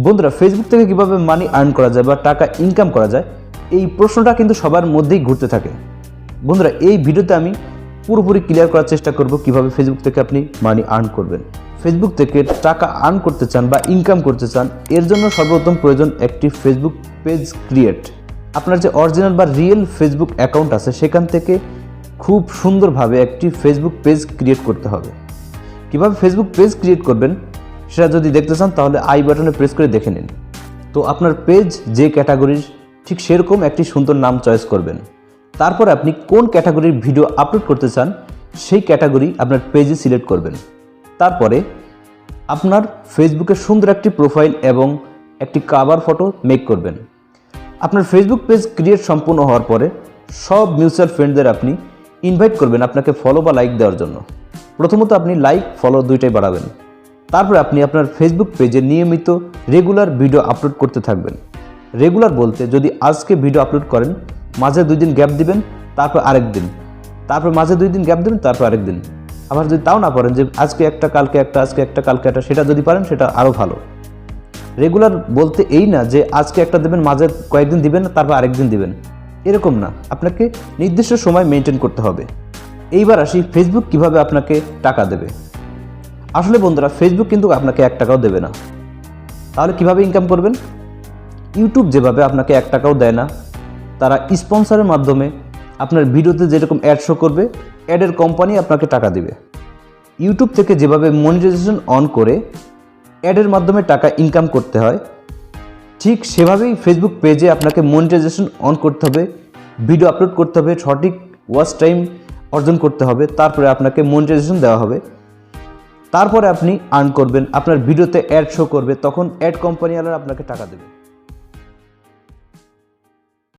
বন্ধুরা, ফেসবুক থেকে কিভাবে মানি আর্ন করা যায় বা টাকা ইনকাম করা যায়, এই প্রশ্নটা কিন্তু সবার মধ্যেই ঘুরতে থাকে। বন্ধুরা, এই ভিডিওতে আমি পুরোপুরি ক্লিয়ার করার চেষ্টা করব কিভাবে ফেসবুক থেকে আপনি মানি আর্ন করবেন। ফেসবুক থেকে টাকা আর্ন করতে চান বা ইনকাম করতে চান, এর জন্য সর্বপ্রথম প্রয়োজন একটি ফেসবুক পেজ ক্রিয়েট। আপনার যে অরিজিনাল বা রিয়েল ফেসবুক অ্যাকাউন্ট আছে সেখান থেকে খুব সুন্দরভাবে একটি ফেসবুক পেজ ক্রিয়েট করতে হবে। কিভাবে ফেসবুক পেজ ক্রিয়েট করবেন সেটা যদি দেখতে চান তাহলে আই বাটনে প্রেস করে দেখে নিন। তো আপনার পেজ যে ক্যাটাগরির, ঠিক সেরকম একটি সুন্দর নাম চয়েস করবেন। তারপর আপনি কোন ক্যাটাগরির ভিডিও আপলোড করতে চান সেই ক্যাটাগরি আপনার পেজে সিলেক্ট করবেন। তারপরে আপনার ফেসবুকে সুন্দর একটি প্রোফাইল এবং একটি কভার ফটো মেক করবেন। আপনার ফেসবুক পেজ ক্রিয়েট সম্পূর্ণ হওয়ার পরে সব মিউচুয়াল ফ্রেন্ডদের আপনি ইনভাইট করবেন আপনাকে ফলো বা লাইক দেওয়ার জন্য। প্রথমত আপনি লাইক ফলো দুইটাই বাড়াবেন। তারপরে আপনি আপনার ফেসবুক পেজে নিয়মিত রেগুলার ভিডিও আপলোড করতে থাকবেন। রেগুলার বলতে, যদি আজকে ভিডিও আপলোড করেন, মাঝে 2 দিন গ্যাপ দিবেন, তারপর আরেক দিন, তারপর মাঝে 2 দিন গ্যাপ দেবেন, তারপর আরেক দিন। আবার যদি তাও না পারেন যে আজকে একটা কালকে একটা, আজকে একটা কালকে একটা, সেটা যদি পারেন সেটা আরও ভালো। রেগুলার বলতে এই না যে আজকে একটা দেবেন, মাঝে কয়েকদিন দিবেন, তারপর আরেকদিন দিবেন, এরকম না। আপনাকে নির্দিষ্ট সময় মেনটেন করতে হবে। এইবার আসি ফেসবুক কিভাবে আপনাকে টাকা দেবে। আসলে বন্ধুরা, ফেসবুক কিন্তু আপনাকে 1 টাকাও দেবে না। তাহলে কিভাবে ইনকাম করবেন? ইউটিউব যেভাবে আপনাকে 1 টাকাও দেয় না, তারা স্পন্সরের মাধ্যমে আপনার ভিডিওতে যেরকম অ্যাড শো করবে, অ্যাডের কোম্পানি আপনাকে টাকা দিবে। ইউটিউব থেকে যেভাবে মনিটাইজেশন অন করে অ্যাডের মাধ্যমে টাকা ইনকাম করতে হয়, ঠিক সেভাবেই ফেসবুক পেজে আপনাকে মনিটাইজেশন অন করতে হবে, ভিডিও আপলোড করতে হবে, সঠিক ওয়াচ টাইম অর্জন করতে হবে, তারপরে আপনাকে মনিটাইজেশন দেওয়া হবে। তারপরে আপনি আর্ন করবেন, আপনার ভিডিওতে অ্যাড শো করবে, তখন অ্যাড কোম্পানিওয়ালা আপনাকে টাকা দেবে।